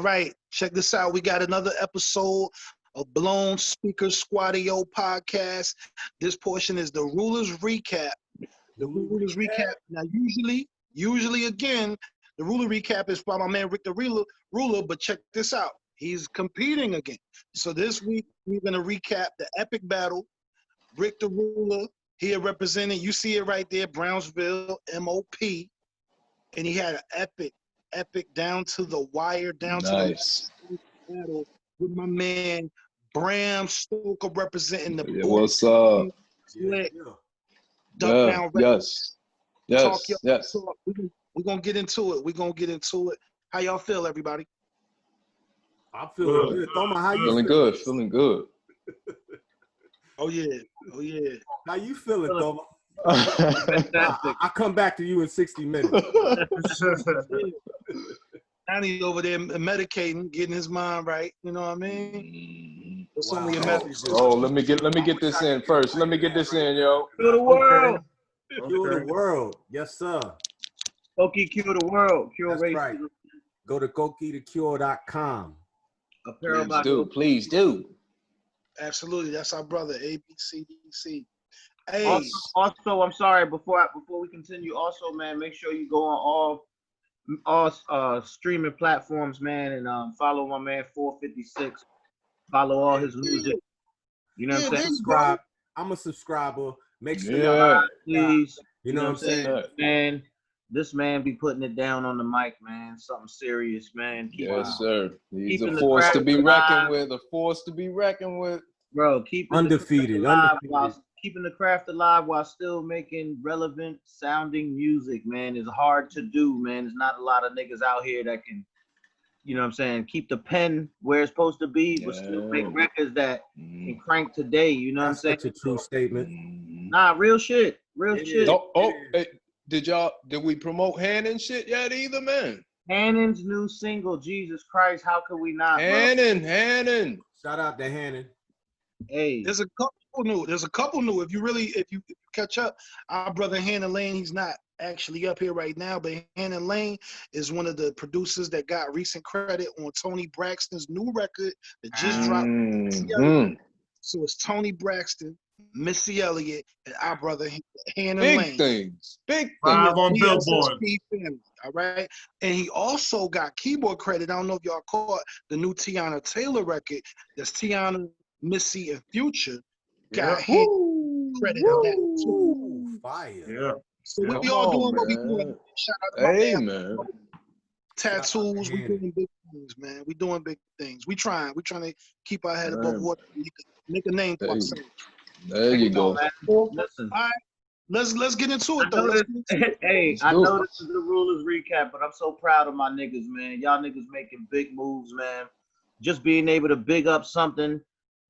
All right, check this out. We got another episode of Blown Speaker Squadio podcast. This portion is the Rulers Recap. The Rulers Recap. Now, usually again, the Ruler Recap is by my man Rick the Ruler, but check this out. He's competing again. So this week, we're going to recap the epic battle. Rick the Ruler, here representing, you see it right there, Brownsville, M.O.P. And he had an epic down to the wire, down to the battle with my man Bram Stoker representing the What's up? Clik. Yes. Talk. We're going to get into it. How y'all feel, everybody? I'm feeling good. Thoma, how you feeling good. Oh yeah. How you feeling, Thoma? I'll come back to you in 60 minutes. Johnny over there medicating, getting his mind right. You know what I mean? It's only a matter. Oh, let me get this in first. Let me get this in, yo. Cure the world. Cure the world. Yes, sir. Koki cure the world. Cure That's racism. right. Go to kokitocure.com. Please do. Absolutely. That's our brother, ABCDC. Hey. Also, I'm sorry, before we continue, also, man, make sure you go on all streaming platforms, man, and follow my man 456. Follow all his music. You know what I'm saying? Subscribe. I'm a subscriber. Make sure y'all please. You know what I'm saying? Man, this man be putting it down on the mic, man. Something serious, man. Sir. He's a force to be reckoned with. A force to be reckoned with. Bro, keep undefeated. Keeping the craft alive while still making relevant sounding music, man, is hard to do, man. There's not a lot of niggas out here that can, you know what I'm saying, keep the pen where it's supposed to be, but still make records that can crank today, you know what I'm saying? That's a true statement. Nah, real shit. Shit. Hey, did we promote Hannon shit yet either, man? Hannon's new single, Jesus Christ, how could we not? Hannon. Shout out to Hannon. Hey. There's a couple new. If you catch up, our brother Hannon Lane, he's not actually up here right now, but Hannon Lane is one of the producers that got recent credit on Tony Braxton's new record that just dropped. So it's Tony Braxton, Missy Elliott, and our brother Hannon Lane. Big things. Live on Billboard. All right. And he also got keyboard credit. I don't know if y'all caught the new Tiana Taylor record. That's Tiana, Missy, and Future. Got credit on that too. Fire. Yeah. So we all doing what we doing. Shout out to my man. Tattoos, we doing big things, man. We doing big things. We trying to keep our head above water. Make a name for ourselves. There you go. Listen. All right. Let's get into it though. I know this is the Rulers Recap, but I'm so proud of my niggas, man. Y'all niggas making big moves, man. Just being able to big up something,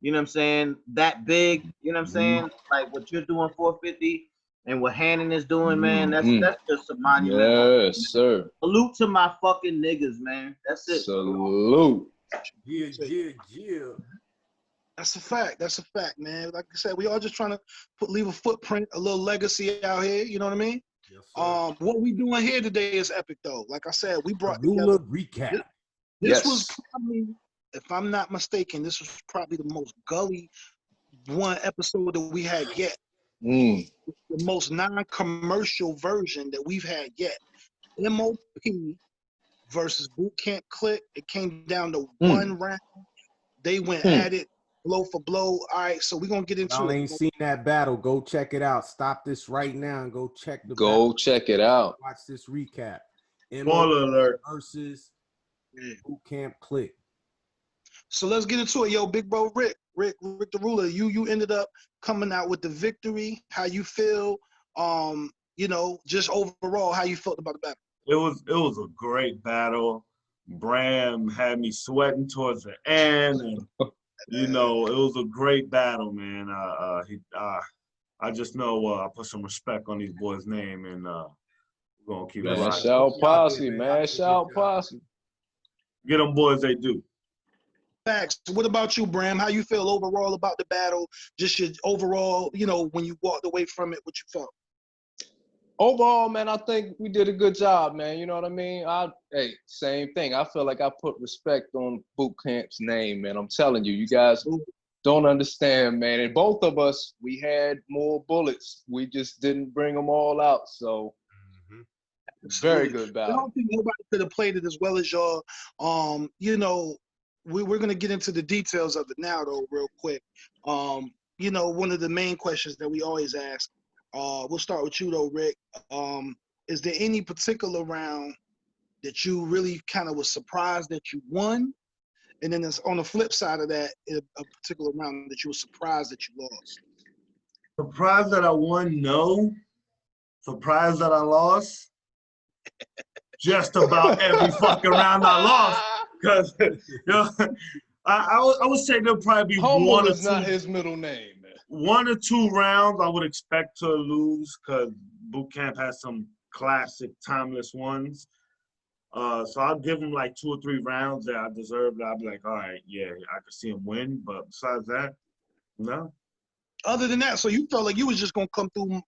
you know what I'm saying, that big, you know what I'm saying? Like what you're doing 450 and what Hannon is doing, man, that's just a monument. Yes, sir. Salute to my fucking niggas, man. That's it. Salute. Yeah. That's a fact, man. Like I said, we all just trying to leave a footprint, a little legacy out here. You know what I mean? Yes, sir. What we doing here today is epic, though. Like I said, we brought Ruler Recap. This was probably, if I'm not mistaken, this was probably the most gully one episode that we had yet. The most non-commercial version that we've had yet. M.O.P. versus Boot Camp Clik. It came down to one round. They went at it. Blow for blow. All right, so we're gonna get into it. Y'all ain't seen that battle. Go check it out. Stop this right now and go check the battle. Check it out. Watch this recap. Spoiler alert. Versus Boot Camp Clik. So let's get into it, yo, big bro Rick the Ruler. You ended up coming out with the victory. How you feel? You know, just overall, how you felt about the battle? It was a great battle. Bram had me sweating towards the end, and you know, it was a great battle, man. I just know I put some respect on these boys' name, and we're gonna keep it rocking. Shout posse, man. Shout posse. Get them boys, they do. Facts. What about you, Bram? How you feel overall about the battle? Just your overall, you know, when you walked away from it, what you felt? Overall, man, I think we did a good job, man. You know what I mean? Hey, same thing. I feel like I put respect on Boot Camp's name, man. I'm telling you, you guys don't understand, man. And both of us, we had more bullets. We just didn't bring them all out. So, very good battle. I don't think nobody could have played it as well as y'all. You know, we're gonna get into the details of it now, though, real quick. You know, one of the main questions that we always ask. We'll start with you, though, Rick. Is there any particular round that you really kind of was surprised that you won? And then on the flip side of that, a particular round that you were surprised that you lost? Surprised that I won? No. Surprised that I lost? Just about every fucking round I lost. Because, you know, I would say there'll probably be Humble one or is two. not his middle name, man. 1 or 2 rounds I would expect to lose because Boot Camp has some classic, timeless ones. So I'll give him like 2 or 3 rounds that I deserve. I'll be like, all right, yeah, I could see him win. But besides that, no. Other than that, so you felt like you was just gonna come through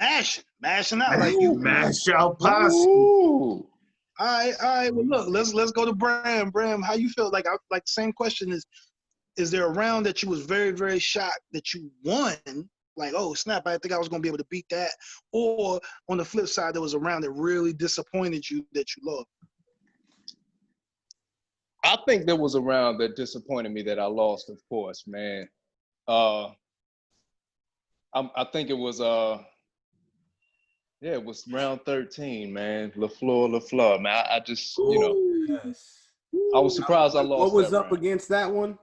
mashing out like you mash out posse. Ooh. All right. Well, look, let's go to Bram. Bram, how you feel? Like the same question is there a round that you was very, very shocked that you won? Like, oh snap, I think I was gonna be able to beat that. Or on the flip side, there was a round that really disappointed you that you lost. I think there was a round that disappointed me that I lost, of course, man. I think it was it was round 13, man. LaFleur, man. I just, you know, Yes. I was surprised I lost. What was that up round. against that one?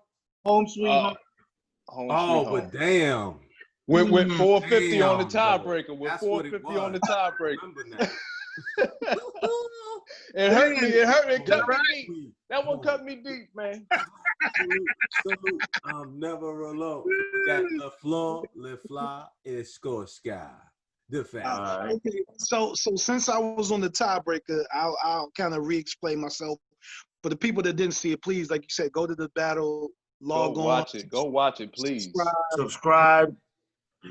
Home sweet home. Oh, but damn. With 450 on the Damn, tiebreaker. With that's what it 450 on the was. tiebreaker. Remember that. It hurt me. It hurt. It cut Right. me deep. That one cut me deep, man. Salute. I'm never alone. That LaFleur, LaFleur is Scorsky. The fact. Okay, so since I was on the tiebreaker, I'll kind of re-explain myself. For the people that didn't see it, please, like you said, go to the battle, log Go on. watch it. Go watch it, please. Subscribe.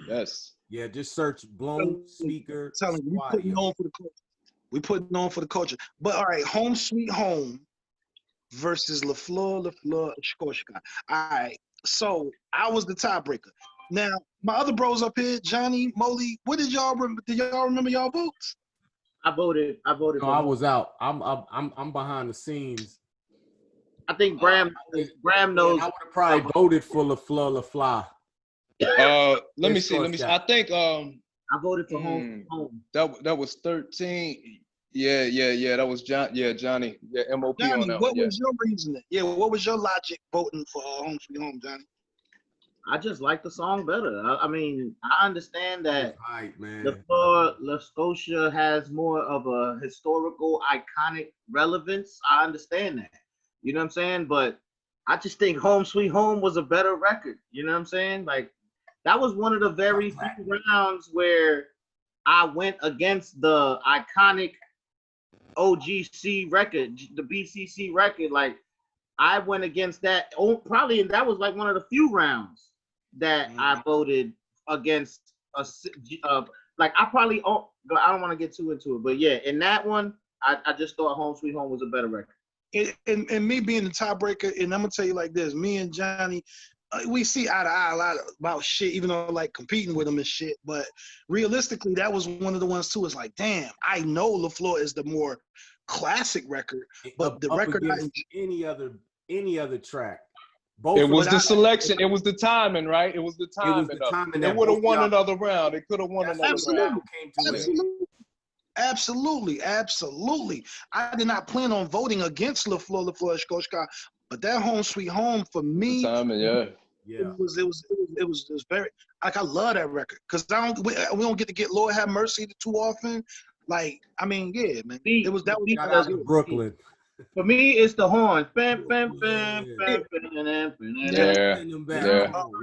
Yes. Yeah, just search Blown Speaker. Telling you, we putting on for the culture. We putting on for the culture. But all right, Home Sweet Home versus LaFleur, Scorsky. All right, so I was the tiebreaker. Now my other bros up here, Johnny, Molly, what did y'all remember? Did y'all remember y'all votes? I voted. No, I was out. I'm behind the scenes. I think Bram knows. I would have probably voted for LaFleur. Let me see. I think I voted for home. That was 13. Yeah. That was John. Yeah, Johnny. Yeah, M.O.P. Johnny, on that. What was your reasoning? Yeah, what was your logic voting for Home Sweet Home, Johnny? I just like the song better. I mean, I understand that Right, man. La Scotia has more of a historical, iconic relevance. I understand that. You know what I'm saying? But I just think Home Sweet Home was a better record. You know what I'm saying? Like, that was one of the very few rounds where I went against the iconic OGC record, the BCC record. Like, I went against that. Probably that was like one of the few rounds that I voted against. Like, I probably, I don't want to get too into it, but yeah, in that one, I just thought Home Sweet Home was a better record. And me being the tiebreaker, and I'm gonna tell you like this: me and Johnny, we see eye to eye a lot about shit, even though like competing with him and shit. But realistically, that was one of the ones too. It's like, damn, I know LaFleur is the more classic record, but the record any other track. It was the selection. It was the timing, right? It was the timing. It would have won another round. It could have won another round. Absolutely. I did not plan on voting against LaFleur Scorsky, but that Home Sweet Home for me, it was very, like, I love that record because we don't get to get Lord Have Mercy too often. Like, I mean, yeah, man. That was Brooklyn. For me, it's the horns. Bam, bam, bam, Yeah.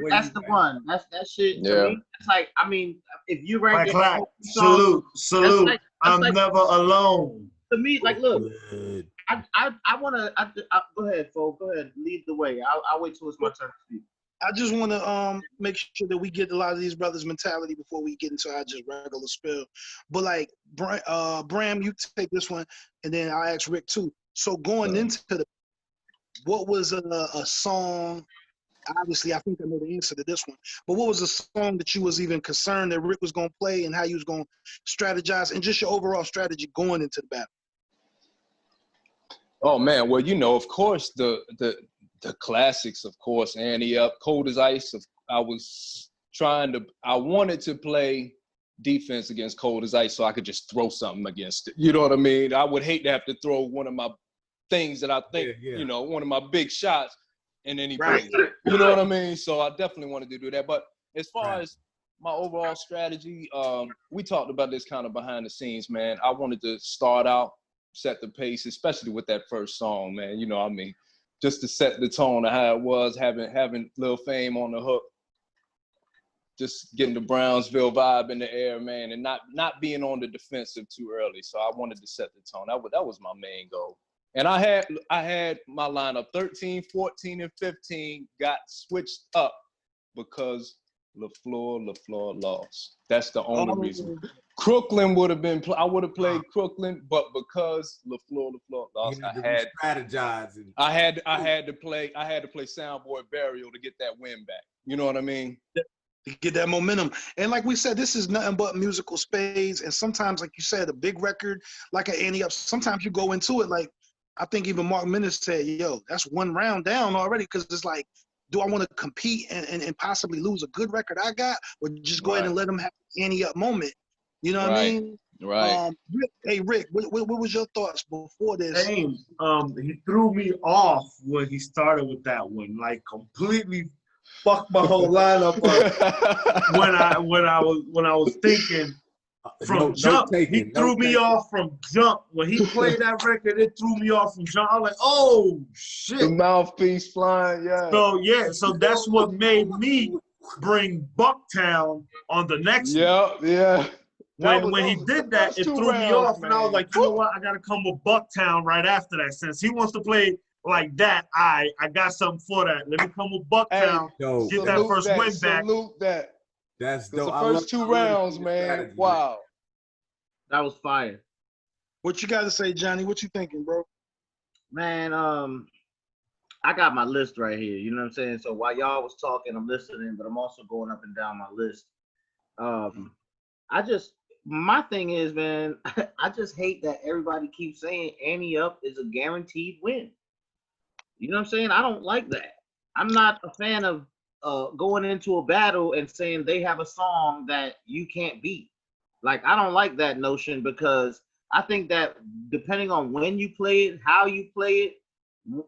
That's the one. That's that shit. Yeah. To me, it's like, I mean, if you rank it, salute. Like, I'm like, never alone. To me, like, look, I want to. Go ahead, folks. Go ahead, lead the way. I'll wait till it's my turn to speak. I just want to make sure that we get a lot of these brothers' mentality before we get into our just regular spill. But like Bram, you take this one, and then I'll ask Rick too. So going into what was a song? Obviously, I think I know the answer to this one. But what was a song that you was even concerned that Rick was gonna play, and how you was gonna strategize, and just your overall strategy going into the battle? Oh man, well, of course the classics, of course, Annie Up, Cold as Ice. I wanted to play defense against Cold as Ice so I could just throw something against it. You know what I mean? I would hate to have to throw one of my things that I think, one of my big shots, and then he plays it. You know what I mean? So I definitely wanted to do that. But as far as my overall strategy, we talked about this kind of behind the scenes, man. I wanted to start out, set the pace, especially with that first song, man. You know what I mean? Just to set the tone of how it was, having Lil Fame on the hook, just getting the Brownsville vibe in the air, man, and not being on the defensive too early. So I wanted to set the tone. That was my main goal. And I had my lineup 13, 14, and 15 got switched up because LaFleur lost. That's the only reason. Crooklyn would have been. I would have played Crooklyn, but because LaFleur lost, I had strategize. I had to play Soundboy Burial to get that win back. You know what I mean? To get that momentum. And like we said, this is nothing but musical spades. And sometimes, like you said, a big record like an Annie Up, sometimes you go into it like, I think even Mark Minnis said, yo, that's one round down already, because it's like, do I want to compete and possibly lose a good record I got, or just go ahead and let them have an Annie Up moment? You know what I mean? Right. Rick, what was your thoughts before this? Same. He threw me off when he started with that one, like completely fucked my whole lineup up. when I was thinking from jump, he threw me off from jump. When he played that record, it threw me off from jump. I was like, oh shit. The mouthpiece flying, So that's what made me bring Bucktown on the next one. Yeah. When he did that, it threw me off, man. And I was like, you know what? I got to come with Bucktown right after that. Since he wants to play like that, I got something for that. Let me come with Bucktown, get that first win back. Salute that. That's dope. The first two rounds, man. Wow. That was fire. What you got to say, Johnny? What you thinking, bro? Man, I got my list right here. You know what I'm saying? So while y'all was talking, I'm listening, but I'm also going up and down my list. My thing is, man, I just hate that everybody keeps saying Annie Up is a guaranteed win. You know what I'm saying? I don't like that. I'm not a fan of going into a battle and saying they have a song that you can't beat. Like, I don't like that notion, because I think that depending on when you play it, how you play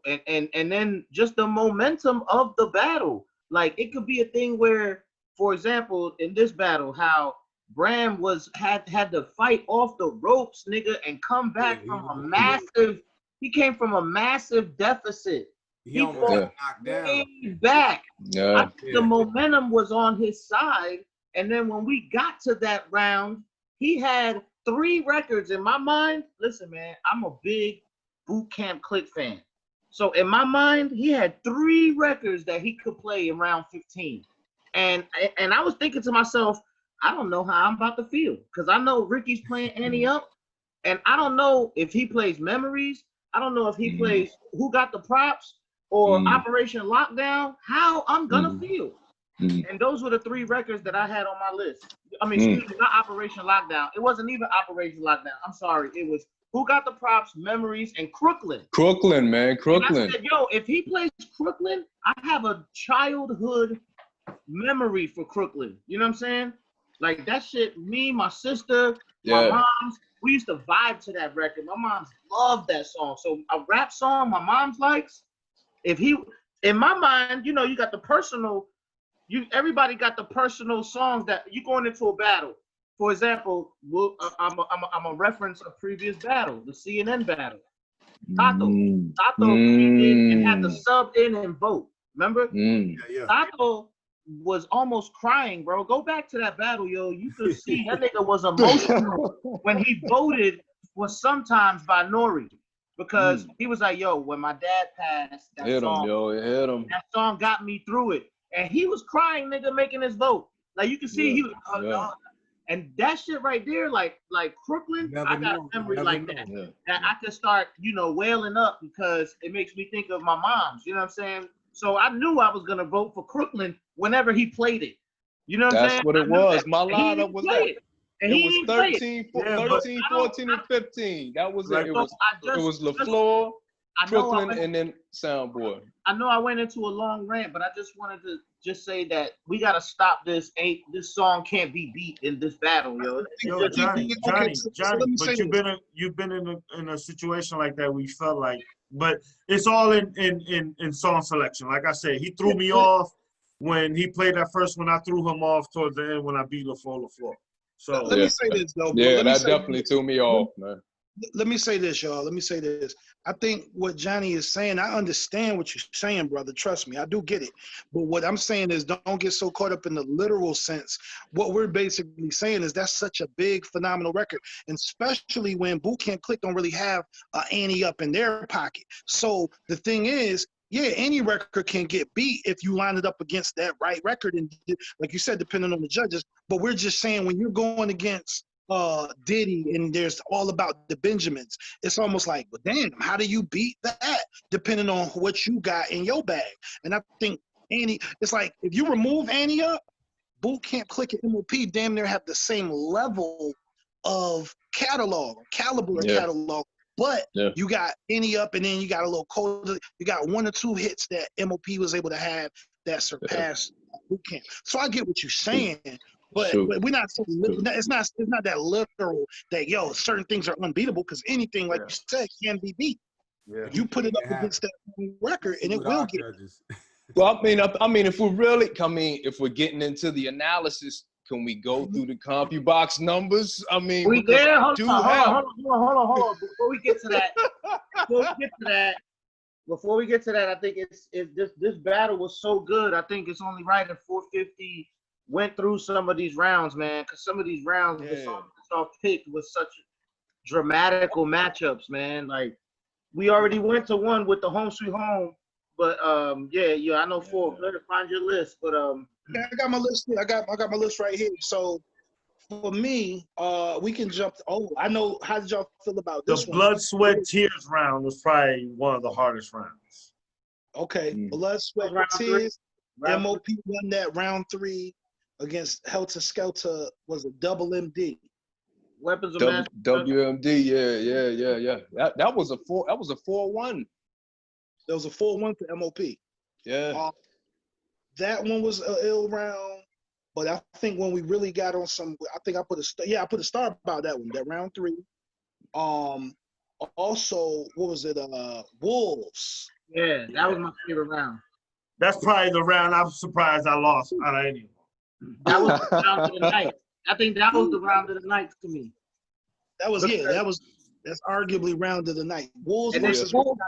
it, and then just the momentum of the battle. Like, it could be a thing where, for example, in this battle, how Bram had to fight off the ropes, nigga, and come back from a massive. He came from a massive deficit. He almost got knocked down. Back. Yeah. The momentum was on his side, and then when we got to that round, he had 3 records in my mind. Listen, man, I'm a big Boot Camp Clik fan. So in my mind, he had 3 records that he could play in round 15. And I was thinking to myself, I don't know how I'm about to feel, because I know Ricky's playing Annie Up, and I don't know if he plays Memories. I don't know if he plays Who Got the Props or Operation Lockdown, how I'm gonna feel. And those were the 3 records that I had on my list. I mean, excuse me, not Operation Lockdown. It wasn't even Operation Lockdown. I'm sorry. It was Who Got the Props, Memories, and Crooklyn. Crooklyn, man. Crooklyn. And I said, yo, if he plays Crooklyn, I have a childhood memory for Crooklyn. You know what I'm saying? Like, that shit, me, my sister, my moms, we used to vibe to that record. My moms loved that song. So a rap song my mom's likes, in my mind, you know, you got the personal, everybody got the personal songs that you going into a battle. For example, I'm a reference a previous battle, the CNN battle. Tato came in and had to sub in and vote. Remember? Tato was almost crying, bro. Go back to that battle, yo. You could see that nigga was emotional when he voted for Sometimes by Nori, because he was like, yo, when my dad passed, that hit song, him, yo. It hit him. That song got me through it. and he was crying, nigga, making his vote. Like you can see, he was, and that shit right there, like Crooklyn, I got a memory like that. Yeah. That I could start, wailing up because it makes me think of my mom's. You know what I'm saying? So I knew I was gonna vote for Crooklyn whenever he played it. You know what I'm saying? That's what it was. My lineup was that. It was 13, 13, 14, and 15. That was it. It Like, was LaFleur, Crooklyn, and then Soundboy. I know I went into a long rant, but I just wanted to just say that we gotta stop this. This song can't be beat in this battle, yo. Yo, Johnny, but you've been in a situation like that where you felt like, but it's all in song selection. Like I said, he threw me off when he played that first one. I threw him off towards the end when I beat LaFleur. So let me say this though. Yeah, that definitely threw me off, man. Let me say this, y'all. Let me say this. I think what Johnny is saying, I understand what you're saying, brother. Trust me, I do get it. But what I'm saying is don't get so caught up in the literal sense. What we're basically saying is that's such a big, phenomenal record, and especially when Boot Camp Clik don't really have an ante up in their pocket. So the thing is, yeah, any record can get beat if you line it up against that right record, and like you said, depending on the judges. But we're just saying when you're going against Diddy and there's all about the Benjamins, it's almost like, well, damn, how do you beat that depending on what you got in your bag? And I think it's like if you remove Annie up, Boot Camp Clik and M.O.P damn near have the same level of caliber of catalog. But you got Annie up, and then you got a little colder. You got one or two hits that M.O.P was able to have that surpassed Boot Camp. So I get what you're saying. But we're not. It's not that literal that certain things are unbeatable, because anything, like you said, can be beat. Yeah. You put it up against that record, and it will get. Well, I mean, if we're getting into the analysis, can we go through the CompuBox numbers? I mean, hold on. Before we get to that, I think this battle was so good. I think it's only right at 450. Went through some of these rounds, man, because some of these rounds the songs picked was such dramatical matchups, man. Like we already went to one with the Home Sweet Home, but I know let her find your list, but I got my list here. I got my list right here. So for me, we can jump. I know. How did y'all feel about this one? The Blood, Sweat, Tears round was probably one of the hardest rounds. Okay, Blood, Sweat, Tears. M.O.P won that round 3. Against Helter Skelter was a double MD. Weapons of Mass WMD, yeah. That was a 4-1. There was a 4-1 for M.O.P. Yeah. That one was an ill round, but I think when we really got on some, I think I put a star about that one. That round 3. Also, what was it? Wolves. Yeah, that was my favorite round. That's probably the round I'm surprised I lost out of any. That was the round of the night. I think that was the round of the night to me. That's arguably round of the night. Wolves versus Wolves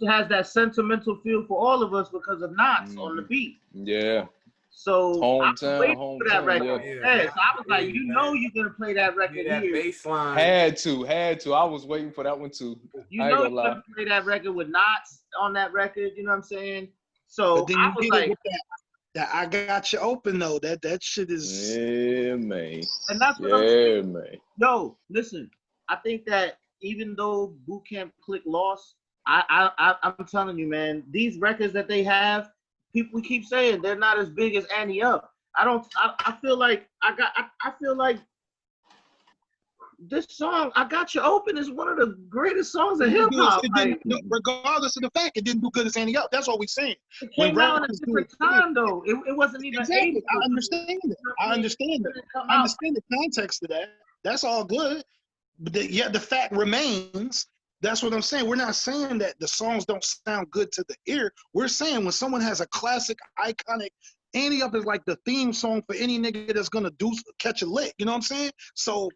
has that sentimental feel for all of us because of Knots on the beat. Yeah. So hometown, I was for that record. Yeah. So I was like, you're gonna play that record that here. Baseline. Had to. I was waiting for that one too. You're gonna play that record with Knots on that record. You know what I'm saying? So I was like. That I got you open though. That shit is. Yeah, man. And that's what I'm saying. Man. Yo, listen. I think that even though Boot Camp Clik lost, I'm telling you, man, these records that they have, people keep saying they're not as big as Annie Up. I feel like this song, I Got You Open, is one of the greatest songs of hip hop. Regardless of the fact it didn't do good as Annie Up, that's what we're saying. It came out at a different time, though. It wasn't even. Exactly. I understand it. I understand the context of that. That's all good. But the fact remains. That's what I'm saying. We're not saying that the songs don't sound good to the ear. We're saying when someone has a classic, iconic. Annie Up is like the theme song for any nigga that's gonna catch a lick. You know what I'm saying? So.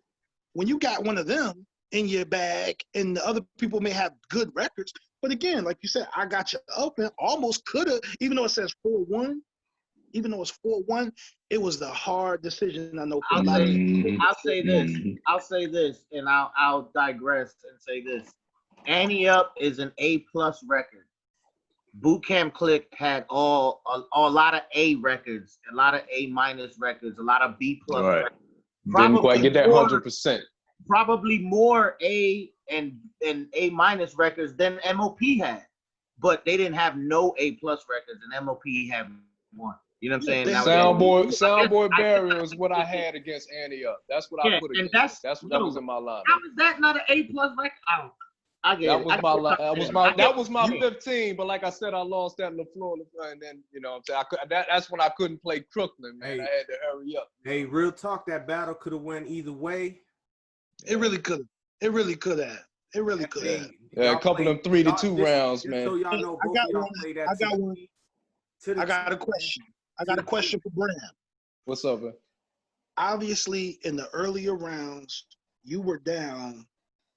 When you got one of them in your bag, and the other people may have good records, but again, like you said, I Got You Open almost could have, even though it says 4-1, even though it's 4-1, it was the hard decision. I know. I'll say this, and I'll digress and say this. Annie Up is an A+ record. Boot Camp Clik had a lot of A records, a lot of A- records, a lot of B+ Right. records. Didn't quite get that more- 100%. Probably more A and A- records than M.O.P had, but they didn't have no A+ records, and M.O.P had one. You know what I'm saying? Soundboy Barrier is what I had against Annie Up. That's what I put against. That was in my lineup. How is that not an A+ record? I get That it. That was my 15, but like I said, I lost that LaFleur, and then you know what I'm saying. That's when I couldn't play Crooklyn, man. Hey. I had to hurry up. Hey, real talk, that battle could have went either way. It really could have. It really could have. It really could have. Yeah, a couple of them 3-2 rounds, man. So y'all know, both of y'all play that. I got one. I got a question. I got a question for Bram. What's up, man? Obviously, in the earlier rounds, you were down.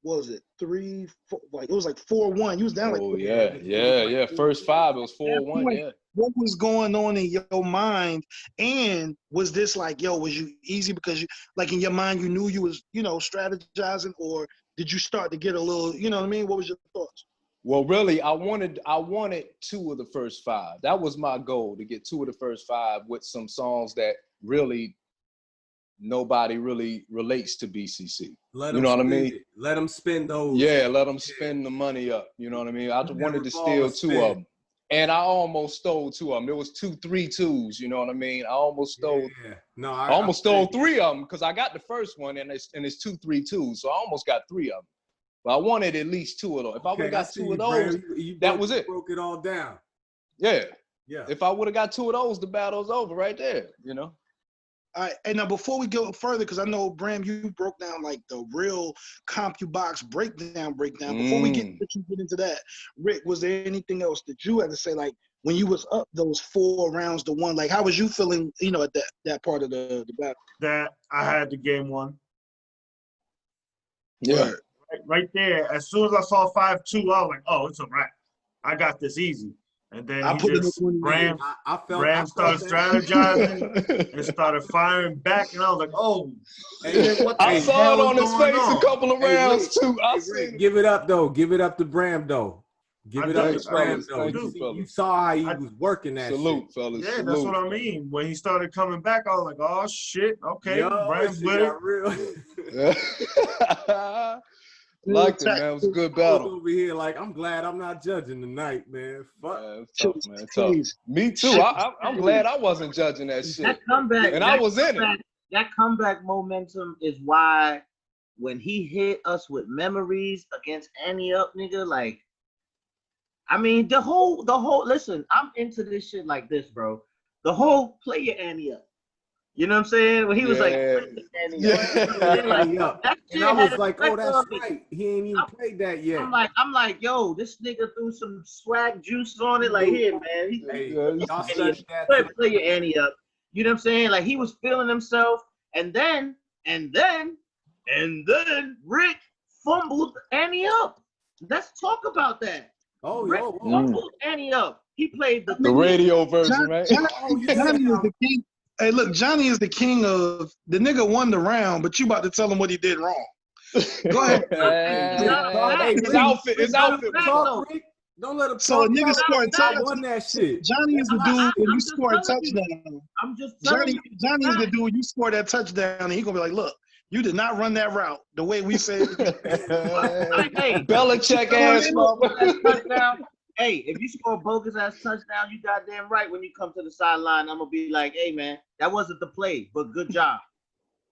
What was it 3-4? Like it was like 4-1. You was down like. Oh yeah. First 5, it was 4-1. Yeah. What was going on in your mind? And was this like, yo, was you easy because you like in your mind you knew you was, you know, strategizing, or did you start to get a little, you know what I mean? What was your thoughts? Well, really, I wanted 2 of the first 5. That was my goal, to get 2 of the first 5 with some songs that really nobody really relates to BCC. You know what I mean? Let them spend those. Yeah, let them spend the money up. You know what I mean? I wanted to steal 2 of them. And I almost stole 2 of them. It was 2 3-2s, you know what I mean? I almost stole I almost stole 3 of them because I got the first one and it's 2 3-2s. So I almost got 3 of them. But I wanted at least 2 of those. If I would have got 2 of those, that was it. Broke it all down. Yeah. Yeah. If I would have got 2 of those, the battle's over right there, you know? All right, and now before we go further, because I know, Bram, you broke down like the real CompuBox breakdown. Before we get into that, Rick, was there anything else that you had to say, like when you was up those 4 rounds to 1? Like, how was you feeling, you know, at that part of the battle? That I had the game won. Yeah. Right there, as soon as I saw 5-2, I was like, oh, it's a wrap. I got this easy. And then Bram started strategizing and started firing back, and I was like, "Oh!" I saw it on his face a couple of rounds too. Give it up though. Give it up to Bram though. Give it up to Bram though. You saw how he was working that. Salute, fellas. Yeah, that's what I mean. When he started coming back, I was like, "Oh shit, okay, Bram's with it." Liked it, man. It was a good battle. Over here, like, I'm glad I'm not judging tonight, man. Fuck. Tough, man. Tough. Me too. I'm glad I wasn't judging that shit. That comeback, and I was in it. That comeback momentum is why when he hit us with memories against Annie Up, nigga, like, I mean, the whole. Listen, I'm into this shit like this, bro. The whole play your Annie Up. You know what I'm saying? When he was like, and I was like, oh, that's right. He ain't even played that yet. I'm like, yo, this nigga threw some swag juice on it. Like, here, man. Y'all studied that. Play your Annie Up. You know what I'm saying? Like, he was feeling himself, and then Rick fumbled Annie Up. Let's talk about that. Rick fumbled Annie Up. He played the radio version, right? Johnny is the king. Hey, look, Johnny is the king of the nigga won the round, but you about to tell him what he did wrong. Go ahead. His outfit. Don't let him talk. So a nigga scored a touchdown. Won that shit. Johnny is the dude when you score a touchdown. Johnny is the dude you score that touchdown, and he gonna be like, look, you did not run that route the way we said. Belichick ass touchdown. Hey, if you score a bogus ass touchdown, you goddamn right. When you come to the sideline, I'm gonna be like, "Hey, man, that wasn't the play, but good job."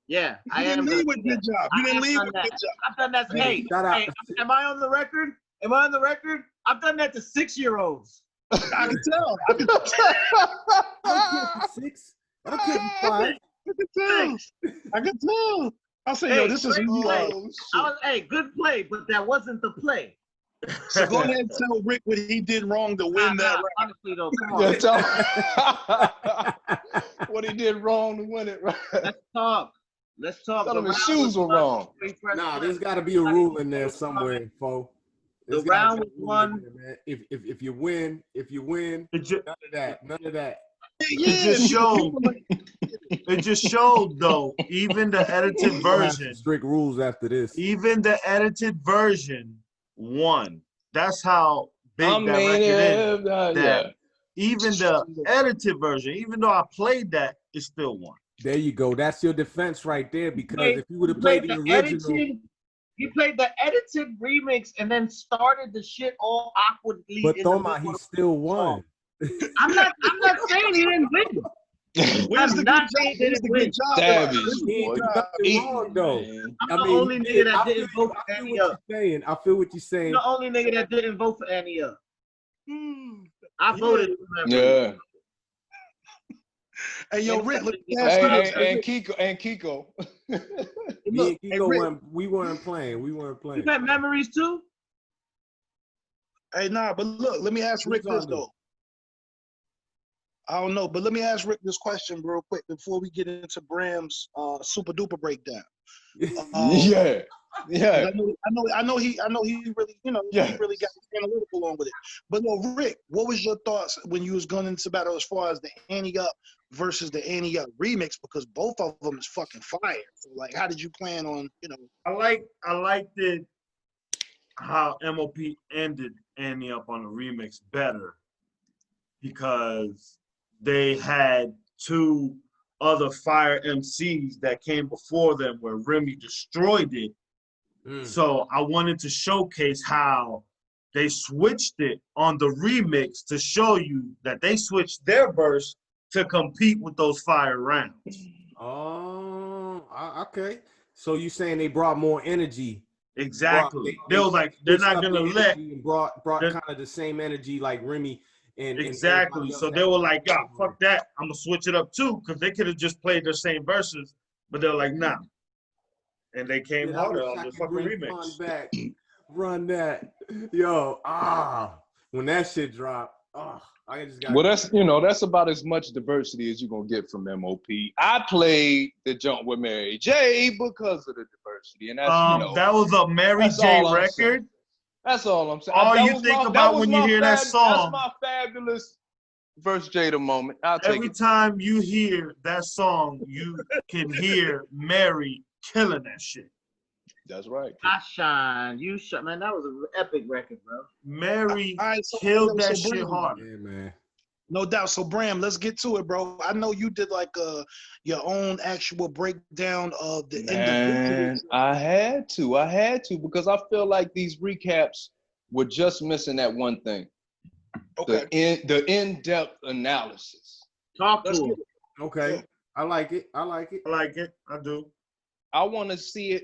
Yeah, I didn't leave with good job. You didn't leave with good job. I've done that. Hey, am I on the record? Am I on the record? I've done that to 6-year-olds. I can tell. I can tell. 6. I don't care 5. I can tell. I'll say, yo, this is hey, good play, but that wasn't the play. So go ahead and tell Rick what he did wrong to win that round. Honestly, though, come on. What he did wrong to win it, right? Let's talk. Tell him his shoes were wrong. Nah, there's got to be a rule in there somewhere, Fo. The round was won. If you win, none of that. It just showed though. Even the edited version. Strict rules after this. Even the edited version won. That's how big that record is. That even the edited version, even though I played that, it still won. There you go. That's your defense right there. Because if you would have played the original, you played the edited remix and then started the shit all awkwardly. But Thoma, he still won. I'm not saying he didn't win. Where's the good job? Savage. He ain't do nothing wrong though. I'm the only nigga that didn't vote for Annie Up. I feel what you're saying. I'm the only nigga that didn't vote for Annie Up. I voted for him. Yeah. Hey, yo, Rick, look, and Kiko. Me and Kiko we weren't playing. You had memories too? Hey, nah, but look, let me ask Rick this though. I don't know, but let me ask Rick this question real quick before we get into Bram's super duper breakdown. Yeah. I know he really, he really got analytical on with it. But no, Rick, what was your thoughts when you was going into battle as far as the Annie Up versus the Annie Up remix? Because both of them is fucking fire. So like, how did you plan on, I liked it how M.O.P ended Annie Up on the remix better because they had two other fire MCs that came before them where Remy destroyed it. So I wanted to showcase how they switched it on the remix to show you that they switched their verse to compete with those fire rounds. Oh, okay. So you saying they brought more energy? Exactly. They was like, they're not gonna let brought kind of the same energy like Remy and exactly. So they were like, "God, fuck that! I'm gonna switch it up too," because they could have just played their same verses, but they're like, "Nah." And they came harder on the fucking remix. Run that, yo! When that shit dropped, I just got. Well, that's about as much diversity as you're gonna get from M.O.P. I played the jump with Mary J because of the diversity, and that's that was a Mary J record. That's all I'm saying. All you think about when you hear that song. That's my fabulous verse Jada moment. Every time you hear that song, you can hear Mary killing that shit. That's right. I shine, you shine, man. That was an epic record, bro. Mary killed that shit hard. Yeah, man. No doubt. So Bram, let's get to it, bro. I know you did like your own actual breakdown of the individual. I had to because I feel like these recaps were just missing that one thing. Okay. The in-depth analysis. Talk to him. Okay. Yeah. I like it. I do. I want to see it,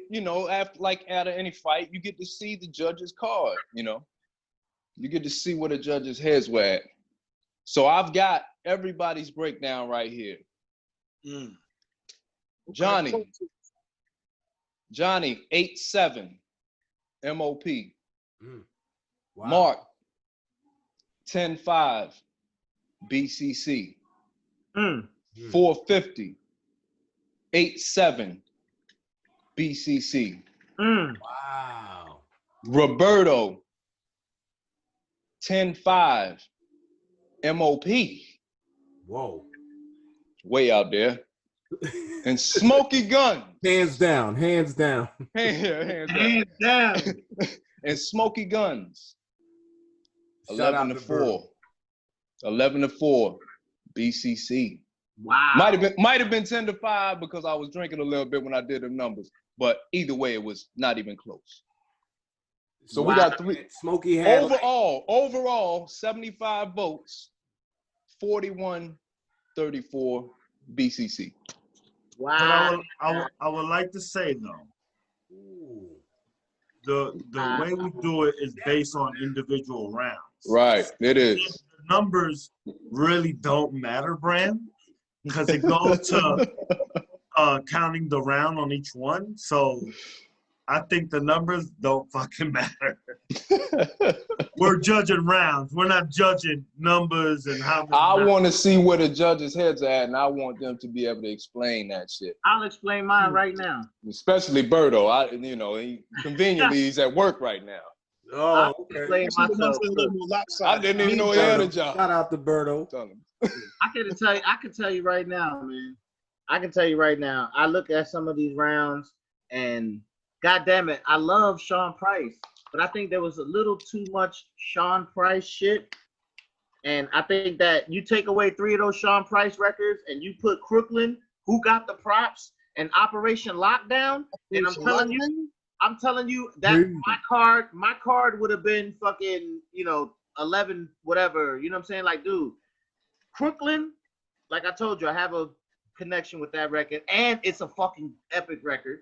after any fight, you get to see the judge's card, You get to see where the judge's heads were at. So I've got everybody's breakdown right here. Johnny, 8-7, M.O.P. Wow. Mark, 10-5, BCC. 450, 8-7, BCC. Wow. Roberto, 10-5, M.O.P. Whoa. Way out there. And Smoky Gun. Hands down. Hands down. And Smoky Guns. 11-4. 11-4. BCC. Wow. Might have been 10-5 because I was drinking a little bit when I did the numbers. But either way, it was not even close. So we got 3. Smokey had overall 75 votes, 41-34 BCC. Wow. But I would like to say though, the way we do it is based on individual rounds. Right, it is. The numbers really don't matter, Bram, because it goes to counting the round on each one. So I think the numbers don't fucking matter. We're judging rounds. We're not judging numbers and how many. I want to see where the judges' heads are at, and I want them to be able to explain that shit. I'll explain mine right now. Especially Berto. Conveniently he's at work right now. Oh, okay. I didn't even know he had a job. Shout out to Berto. I can tell you right now, man. I can tell you right now. I look at some of these rounds and God damn it, I love Sean Price, but I think there was a little too much Sean Price shit. And I think that you take away 3 of those Sean Price records and you put Crooklyn, Who Got the Props, and Operation Lockdown, and I'm telling you that my card would have been fucking, 11 whatever. You know what I'm saying? Like, dude, Crooklyn, like I told you, I have a connection with that record, and it's a fucking epic record.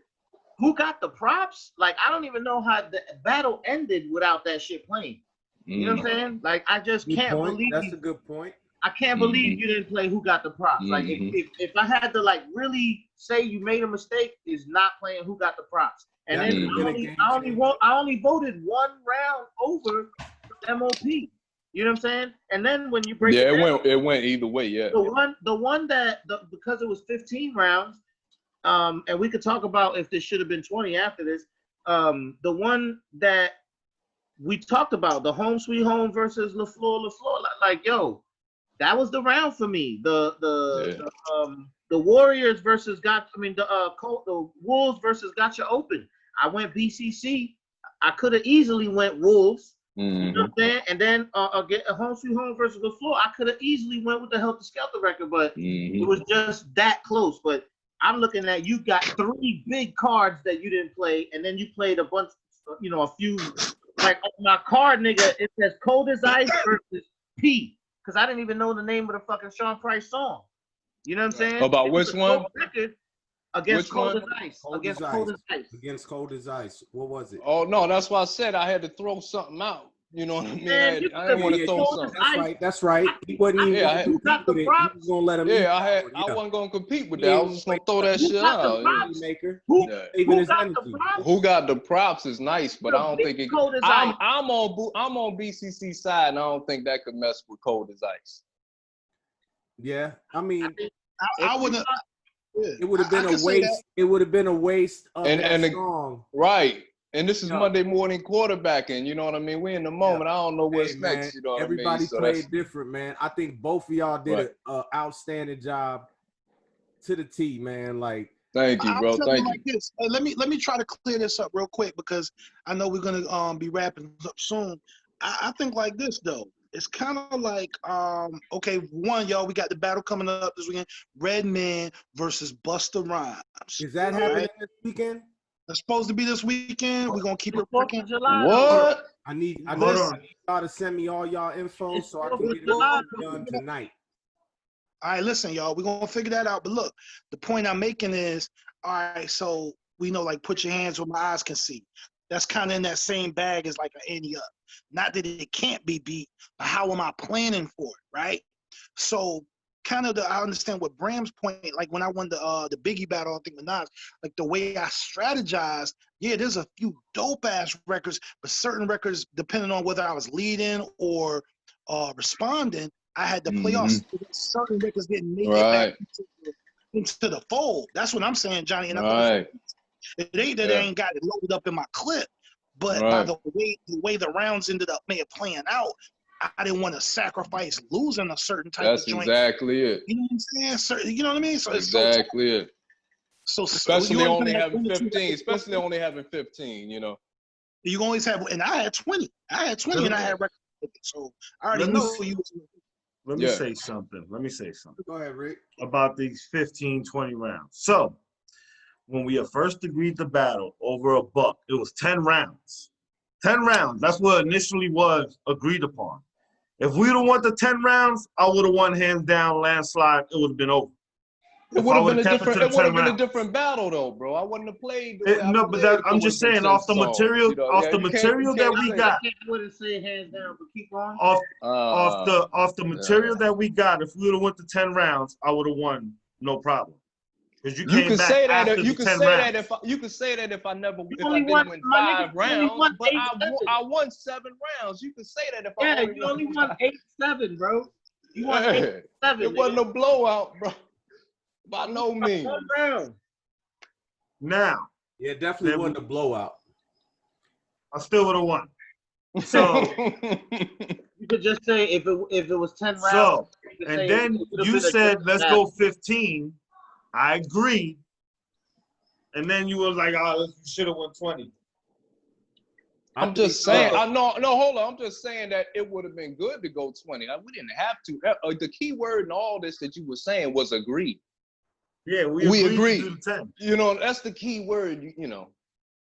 Who Got the Props? Like, I don't even know how the battle ended without that shit playing. You know what I'm saying? Like, I just can't believe. That's a good point. I can't believe you didn't play Who Got the Props. Like, if I had to like really say you made a mistake, is not playing Who Got the Props. And then I only voted 1 round over M.O.P. You know what I'm saying? And then when you break it went either way. Yeah. The one because it was 15 rounds, and we could talk about if this should have been 20 after this. The one that we talked about, the Home Sweet Home versus LaFleur, like, yo, that was the round for me. The Warriors versus the Wolves versus Gotcha Open. I went BCC. I could have easily went Wolves. You know what I'm saying? And then get a Home Sweet Home versus LaFleur. I could have easily went with the Helter Skelter record, but it was just that close. But I'm looking at, you got 3 big cards that you didn't play, and then you played a bunch, a few. Like on my card, nigga, it says Cold as Ice versus P, because I didn't even know the name of the fucking Sean Price song. You know what I'm saying? About which one? Against Cold as Ice. Against Cold as Ice. What was it? Oh no, that's why I said I had to throw something out. You know what I mean? I didn't want to throw something. That's right. He wasn't even going to compete with it. He was going to let him. I wasn't going to compete with that. I was just going to throw that shit out. Who Got the Props is nice, but I don't think it. I'm on BCC side, and I don't think that could mess with Cold as Ice. Yeah, I mean, I wouldn't. It would have been a waste. It would have been a waste of that song. Right. And this is Monday morning quarterbacking. You know what I mean? We're in the moment. I don't know what's next. You know what everybody I mean? played different, man. I think both of y'all did an outstanding job to the T, man. Like, thank you, bro. Thank you. Like this. Hey, let me try to clear this up real quick, because I know we're gonna be wrapping up soon. I think like this though. It's kind of like, okay, one, y'all, we got the battle coming up this weekend. Redman versus Busta Rhymes. Is that happening this weekend? It's supposed to be this weekend. We're gonna keep it working. What? I need y'all to send me all y'all info so I can get it done tonight. All right, listen, y'all. We're gonna figure that out. But look, the point I'm making is, all right, so we know, like, put your hands where my eyes can see. That's kind of in that same bag as like an ante up. Not that it can't be beat, but how am I planning for it, right? So kind of I understand what Bram's point, like when I won the Biggie battle, I think with Nas, like the way I strategized, there's a few dope ass records, but certain records, depending on whether I was leading or responding, I had to play off. Certain records didn't make it back into the fold. That's what I'm saying, Johnny. And it ain't that I ain't got it loaded up in my clip, but by the way the rounds ended up playing out, I didn't want to sacrifice losing a certain type of joint. That's exactly it. You know what I'm saying? You know what I mean? So exactly it. So especially only having 15, especially only having 15, you know. You always have, and I had 20. And I had records. So I already know you. Let me say something. Go ahead, Rick. About these 15, 20 rounds. So when we first agreed to battle over a buck, it was 10 rounds. 10 rounds. That's what initially was agreed upon. If we would have won the 10 rounds, I would have won hands down, landslide. It would have been over. It would have been a different battle, though, bro. I wouldn't have played. I'm just saying, off the material, that we got. I wouldn't say hands down, but keep on. Off the material that we got, if we would have went to 10 rounds, I would have won, no problem. Because you can say that if I never didn't win 5 rounds, but I won 7 rounds. You can say that if I only won 8-7, bro. You won 8-7. It wasn't a blowout, bro. By no means. Now. Yeah, it definitely wasn't a blowout. I still would have won. So you could just say if it was 10 rounds. So and then you said let's go 15. I agree. And then you were like, oh, you should have won 20. I'm just saying. No, hold on. I'm just saying that it would have been good to go 20. We didn't have to. The key word in all this that you were saying was agree. Yeah, we agreed to do 10. You know, that's the key word. You know,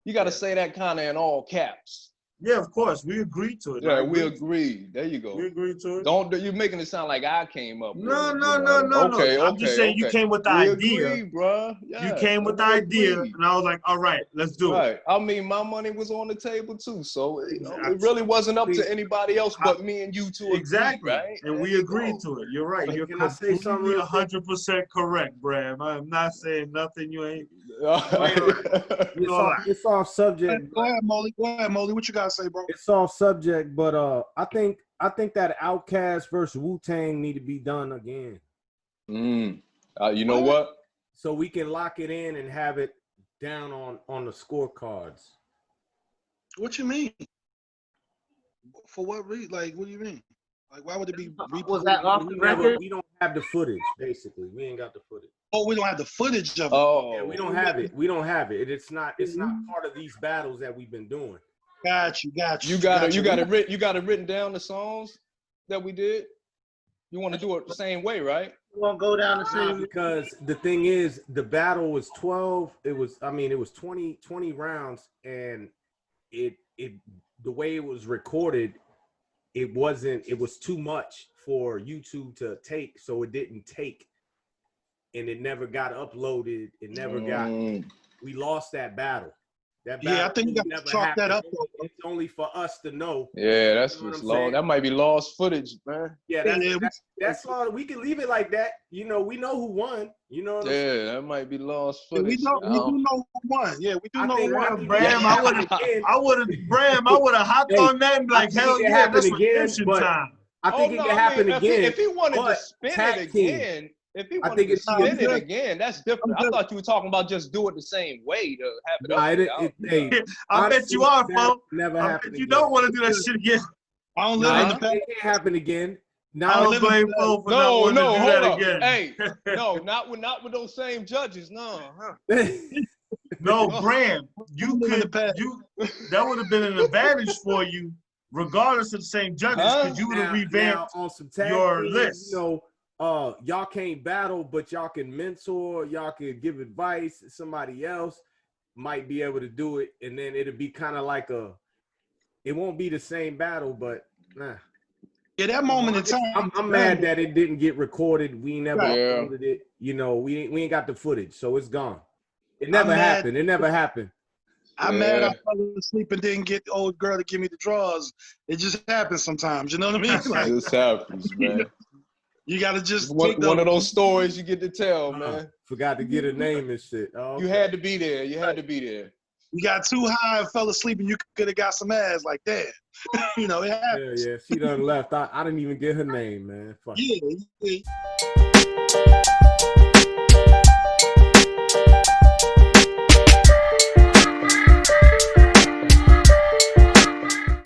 you got to say that kind of in all caps. Yeah, of course. We agreed to it. Yeah, we agreed. There you go. We agreed to it. You're making it sound like I came up with it. No. Okay, I'm just saying you came with the idea. Agreed, bro. Yeah, you came with the idea, and I was like, all right, let's do it. I mean, my money was on the table too, so it really wasn't up to anybody else but me and you to exactly. Agree, right? And we agreed to it. You're right. You're completely 100% correct, Bram. I'm not saying nothing you ain't. It's off subject. Go ahead, Molly. What you gotta say, bro? It's off subject, but I think that Outkast versus Wu-Tang need to be done again. You know what? So we can lock it in and have it down on the scorecards. What you mean? For what reason? Like, what do you mean? Like, why would it be? Was that off the record? We don't have the footage. Basically, we ain't got the footage. Oh, we don't have the footage of it. Oh, yeah, we don't have it. We don't have it. It's not part of these battles that we've been doing. Got you. You got it written down, the songs that we did. You want to do it the same way, right? We won't go down the same. Because the thing is, the battle was 12. It was 20 rounds, and it the way it was recorded, it was too much for YouTube to take, so it didn't take, and it never got uploaded. It never got. We lost that battle. I think you got to chalk that up. It's only for us to know. Yeah, that's what's lost. That might be lost footage, man. Yeah, that's all. We can leave it like that. You know, we know who won. You know what I'm saying? That might be lost footage. We do know who won. Yeah, we do know who won. Bram, I would have hopped on that and be like, hell yeah, that's redemption time. I think it can happen again. If he wanted to spin it again. If he wanted to spin it again, that's different. I thought you were talking about just do it the same way to have it up. I bet you are, folks. Never happened. You don't want to do that shit again. I don't live in the past. It can't happen again. I don't blame Fo for not wanting to do that again. Hey, no, not with those same judges. No. No, Bram, that would have been an advantage for you, regardless of the same judges, because you would have revamped your list. You know, y'all can't battle, but y'all can mentor, y'all can give advice. Somebody else might be able to do it, and then it'll be kind of like it won't be the same battle, but nah. Yeah, that moment in time. I'm mad that it didn't get recorded. We never uploaded it. You know, we ain't got the footage, so it's gone. It never happened. It never happened. I'm mad I fell asleep and didn't get the old girl to give me the drawers. It just happens sometimes. You know what I mean? Like, this happens, man. You gotta just one of those stories you get to tell, man. Forgot to get a name and shit. Oh, okay. You had to be there. You got too high and fell asleep, and you could have got some ass like that. You know, it happens. Yeah. She done left. I didn't even get her name, man. Fuck. Yeah.